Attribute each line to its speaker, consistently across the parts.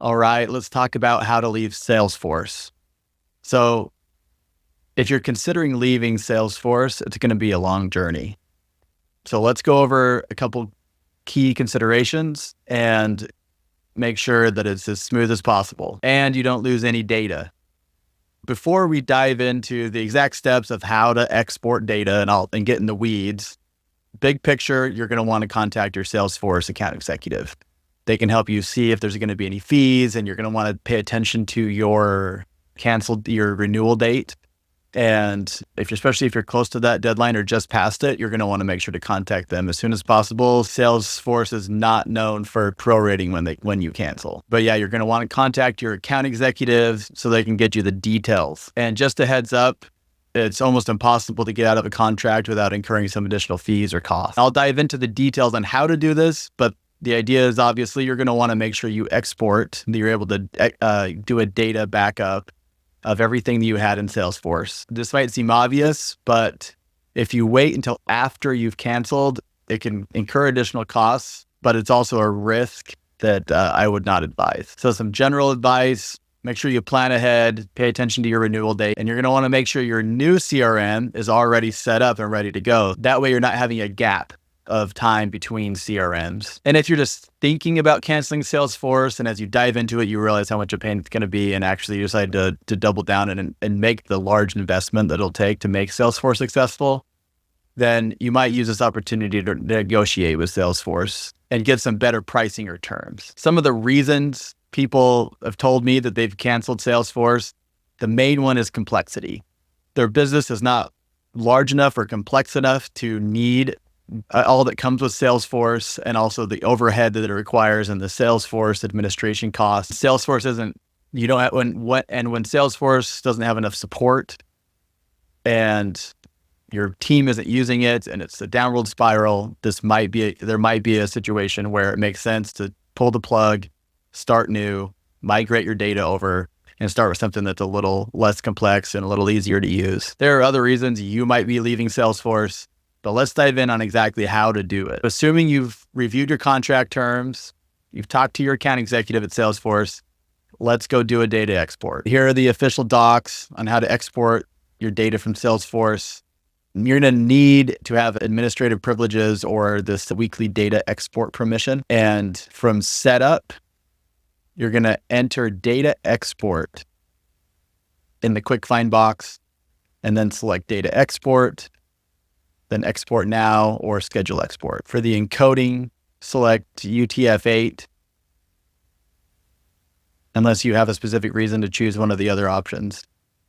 Speaker 1: All right, let's talk about how to leave Salesforce. So if you're considering leaving Salesforce, it's going to be a long journey. So let's go over a couple key considerations and make sure that it's as smooth as possible and you don't lose any data. Before we dive into the exact steps of how to export data and get in the weeds, big picture, you're going to want to contact your Salesforce account executive. They can help you see if there's going to be any fees, and you're going to want to pay attention to your renewal date. And especially if you're close to that deadline or just past it, you're going to want to make sure to contact them as soon as possible. Salesforce is not known for prorating when you cancel. But yeah, you're going to want to contact your account executive so they can get you the details. And just a heads up, it's almost impossible to get out of a contract without incurring some additional fees or costs. I'll dive into the details on how to do this, but the idea is obviously you're going to want to make sure you export, that you're able to do a data backup of everything that you had in Salesforce. This might seem obvious, but if you wait until after you've canceled, it can incur additional costs, but it's also a risk that I would not advise. So some general advice: make sure you plan ahead, pay attention to your renewal date, and you're going to want to make sure your new CRM is already set up and ready to go. That way you're not having a gap of time between CRMs. And if you're just thinking about canceling Salesforce, and as you dive into it, you realize how much a pain it's going to be, and actually you decide to double down and make the large investment that it'll take to make Salesforce successful, then you might use this opportunity to negotiate with Salesforce and get some better pricing or terms. Some of the reasons people have told me that they've canceled Salesforce, the main one is complexity. Their business is not large enough or complex enough to need all that comes with Salesforce, and also the overhead that it requires and the Salesforce administration costs. Salesforce when Salesforce doesn't have enough support and your team isn't using it and it's a downward spiral, there might be a situation where it makes sense to pull the plug, start new, migrate your data over, and start with something that's a little less complex and a little easier to use. There are other reasons you might be leaving Salesforce, but let's dive in on exactly how to do it. Assuming you've reviewed your contract terms, you've talked to your account executive at Salesforce, let's go do a data export. Here are the official docs on how to export your data from Salesforce. You're going to need to have administrative privileges or this weekly data export permission. And from setup, you're going to enter data export in the quick find box and then select data export, then export now or schedule export. For the encoding, select UTF-8, unless you have a specific reason to choose one of the other options.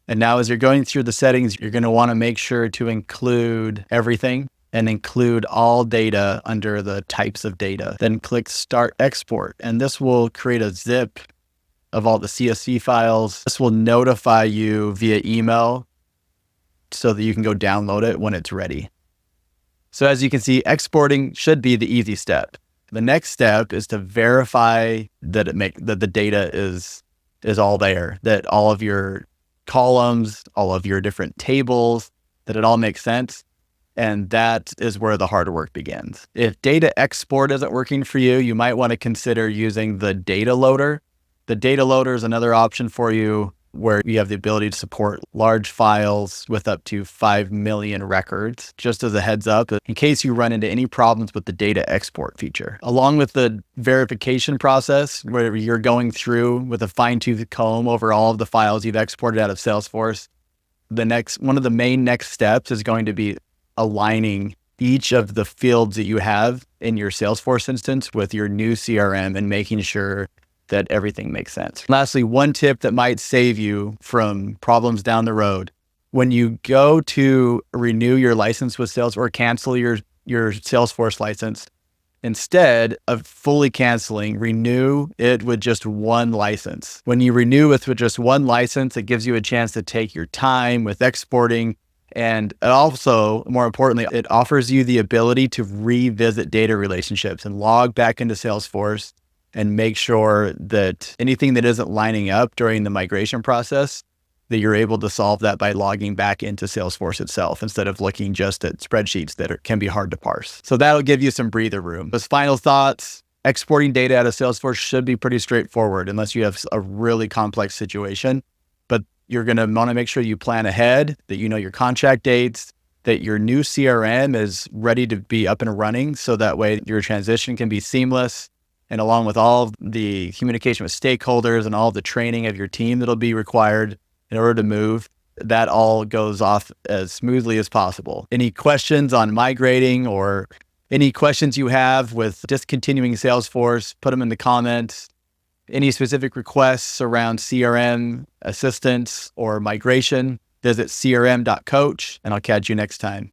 Speaker 1: And now as you're going through the settings, you're going to want to make sure to include everything and include all data under the types of data. Then click Start Export, and this will create a zip of all the CSV files. This will notify you via email so that you can go download it when it's ready. So as you can see, exporting should be the easy step. The next step is to verify that the data is all there, that all of your columns, all of your different tables, that it all makes sense. And that is where the hard work begins. If data export isn't working for you, you might want to consider using the data loader. The data loader is another option for you where you have the ability to support large files with up to 5 million records. Just as a heads up, in case you run into any problems with the data export feature. Along with the verification process, where you're going through with a fine-tooth comb over all of the files you've exported out of Salesforce, one of the main next steps is going to be aligning each of the fields that you have in your Salesforce instance with your new CRM and making sure that everything makes sense. Lastly, one tip that might save you from problems down the road: when you go to renew your license with Salesforce or cancel your Salesforce license, instead of fully canceling, renew it with just one license. When you renew with just one license, it gives you a chance to take your time with exporting. And also, more importantly, it offers you the ability to revisit data relationships and log back into Salesforce and make sure that anything that isn't lining up during the migration process, that you're able to solve that by logging back into Salesforce itself instead of looking just at spreadsheets that can be hard to parse. So that'll give you some breather room. As final thoughts, exporting data out of Salesforce should be pretty straightforward unless you have a really complex situation. But you're going to want to make sure you plan ahead, that you know your contract dates, that your new CRM is ready to be up and running. So that way your transition can be seamless. And along with all the communication with stakeholders and all the training of your team that'll be required in order to move, that all goes off as smoothly as possible. Any questions on migrating or any questions you have with discontinuing Salesforce, put them in the comments. Any specific requests around CRM assistance or migration, visit crm.coach, and I'll catch you next time.